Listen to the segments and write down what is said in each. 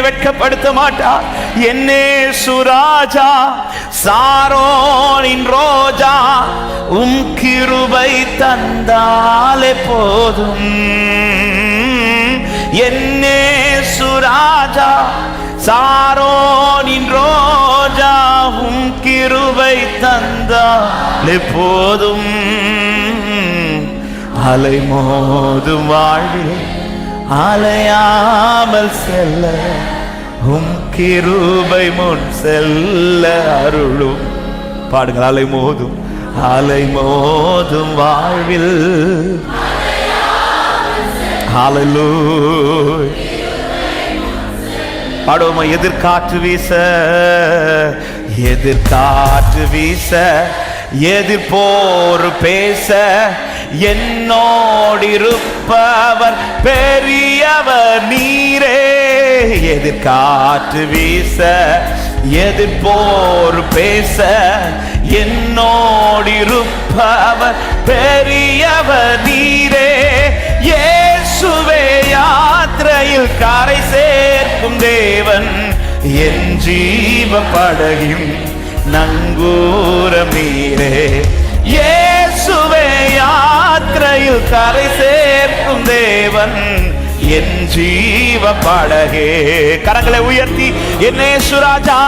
வெட்கப்படுத்த மாட்டார். என்னே சுராஜா சாரோனின் ரோஜா உம் கிருபை தந்தாலே போதும். என்னே சுராஜா சாரோனின் ரோஜா உம் கிருபை தந்தாலே போதும். அலை மோதும் வாழ்வில் அலையாமல் செல்ல உம் கிருபை முன் செல்ல அருளும். பாடுங்கள். அலை மோதும் வாழ்வில் ஹல்லேலூயா பாடுவோமா? எதிர்காற்று வீச எதிர்போர் பேச என்னோடிருப்பவர் பெரியவர் நீரே. எதிர்காற்று வீச எதிர்போர் பேச என்னோடிருப்பவர் பெரியவர் நீரே. இயேசுவே யாத்திரையில் கரை சேர்க்கும் தேவன் என் ஜீவ படகின் நங்கூரம் நீரே. இயேசுவே யாத்திரையில் கரை சேர்க்கும் தேவன் என் ஜீவ படகே. கரங்களை உயர்த்தி என்னே சுராஜா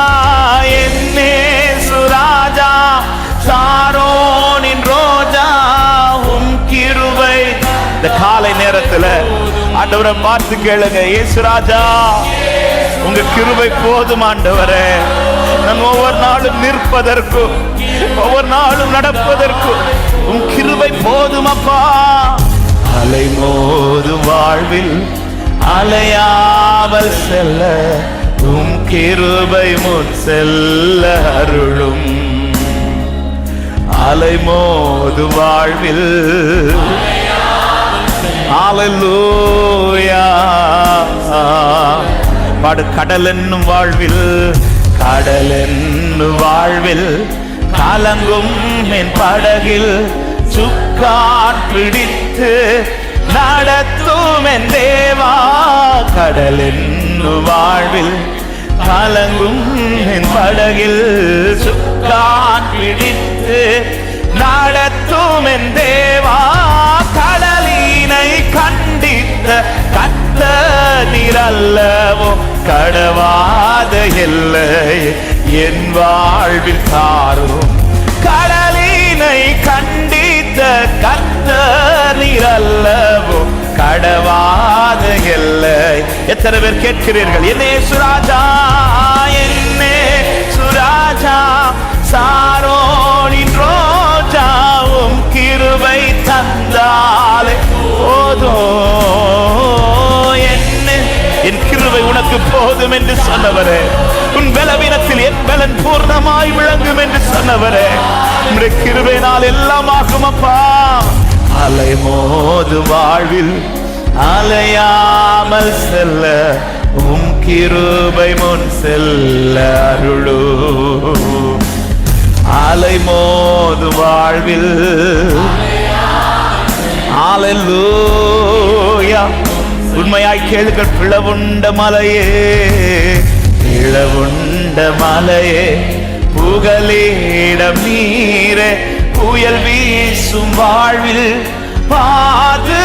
சாரோனின் ரோஜா உம் கிருபை. இந்த காலை நேரத்துல ஆண்டவரை பார்த்து கேளுங்க. இயேசு ராஜா உங்க கிருபை போதும் ஆண்டவரே. நான் ஒவ்வொரு நாளும் நிற்பதற்கு ஒவ்வொரு நாளும் நடப்பதற்கு உம் கிருபை போதும் அப்பா. அலை மோதும் வாழ்வில் அலையாமல் செல்ல உம் கிருபை முன் செல்ல அருளும். அலை மோதும் வாழ்வில் ஹல்லேலூயா பாடு. கடல் என்னும் வாழ்வில் கலங்கும் என் படகில் சுக்கான் பிடித்து நடத்தும் என் தேவா. கடல் என்னும் வாழ்வில் கலங்கும் என் படகில் சுக்கான் பிடித்து நடத்தும் என் தேவா. கடலினை கண்டித்த கர்த்தர் அல்லவோ கடவாத எல்லை என் வாழ்வில் தாரும். கடலினை கண்டித்த கர்த்தர் அல்லவோ கடவாத எல்லை. எத்தனை பேர் கேட்கிறீர்கள்? என்னே சுராஜா சாரோனின் ரோஜாவும் கிருபை தந்தாலே போதும். என் கிருபை உனக்கு போதும் என்று சொன்னவரே. உன் பலவீனத்தில் என் பலன் பூர்ணமாய் விளங்கும் என்று சொன்னவரே. உன்னுடைய கிருபையினால் எல்லாம் ஆகும் அப்பா. அலை மோது வாழ்வில் அலையாமல் செல்ல உம் கிருபை முன் செல்ல அருளு. அலை மோது வாழ்வில் ஹல்லேலூயா. உண்மையாய் கேளுங்கள். பிளவுண்ட மலையே புகலிடம் நீரே. புயல் வீசும் வாழ்வில் பாதுகாத்தருளும்.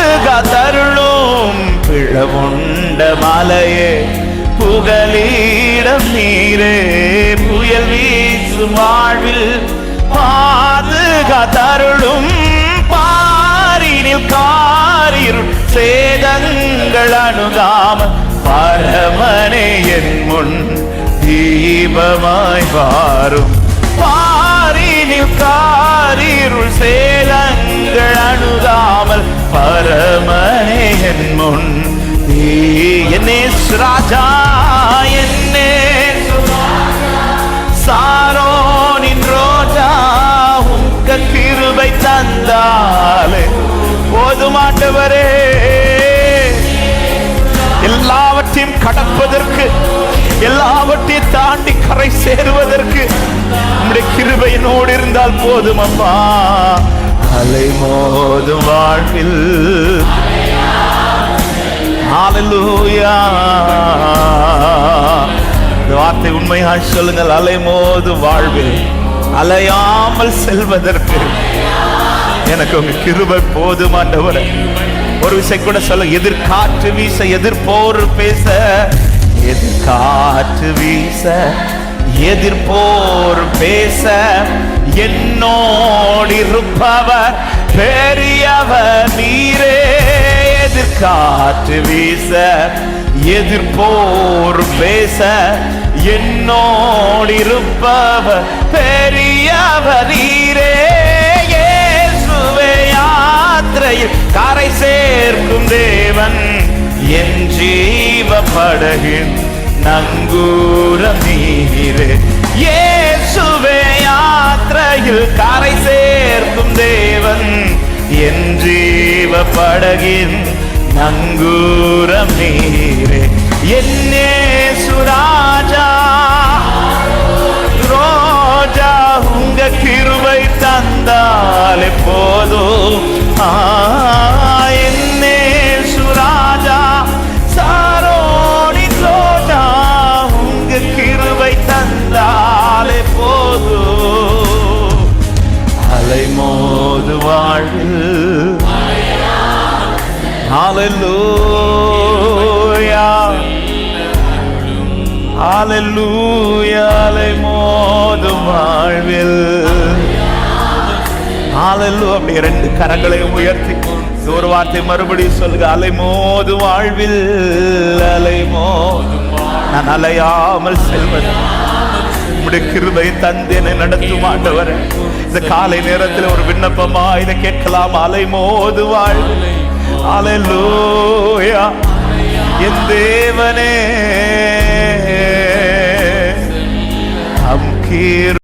பிளவுண்ட மலையே புகலிடம் நீரே. புயல் வீசும் வாழ்வில் பாதுகாத்தருளும். பாரினில் காரிருள் சேதங்கள் அணுகாம பரமனே என் முன் தீபமாய் வாரும். பாரினில் காரிருள் சேதங்கள் அணுகாமல் பரமனே என் முன். என்னே ராஜா என்னே சாரோனின் ரோஜா உங்க கிருபை தந்தாலே போதுமாண்டவரே. எல்லாவற்றையும் கடப்பதற்கு எல்லாவற்றையும் தாண்டி கரை சேருவதற்கு நம்முடைய கிருபையினோடு இருந்தால் போதும் அம்மா. அலை மோதும் வாழ்வில் ஹல்லேலூயா வார்த்தை உண்மையாய் சொல்லுங்கள். அலைமோது வாழ்வில் அலையாமல் செல்வதற்கு எனக்கு உங்க கிருபை போதும் ஆண்டவரே. ஒரு விஷயம் கூட சொல்ல, எதிர்காற்று வீச எதிர்போர் பேச, எதிர்காற்று வீச எதிர்போர் பேச, என்னோடு இருப்பவர் பெரியவர் நீரே. எதிர்காற்று வீச எதிர்போர் பேச, என்னோடு இருப்பவர் பெரியவர் நீரே. இயேசுவே யாத்திரையில் கரை சேர்க்கும் தேவன், என் ஜீவ படகின் நங்கூரம் நீரே. இயேசுவே யாத்திரையில் கரை சேர்க்கும் தேவன், என் ஜீவ படகின் நங்கூரம் நீரே. என்னே சுராஜா ரோஜா, உங்க கிருபை தந்தாலே போதும். என்னே சுராஜா சாரோடி ரோஜா, உங்க கிருபை தந்தாலே போதும். அலைமோது வாழ்வில் ஹல்லேலூயா ஹல்லேலூயா. அலைமோது வாழ்வில் ஹல்லேலூயா. அப்படியே ரெண்டு கரங்களையும் உயர்த்தி ஒரு வார்த்தை மறுபடியும் சொல்லுங்க. அலைமோது வாழ்வில் அலைமோது, நான் அலையாமல் செல்வது உம்முடைய கிருபை தந்தேனை நடத்தும் ஆண்டவரே. இந்த காலை நேரத்தில் ஒரு விண்ணப்பமா இதை கேட்கலாம். அலைமோது வாழ்வில் ஹல்லேலூயா. என் தேவனே,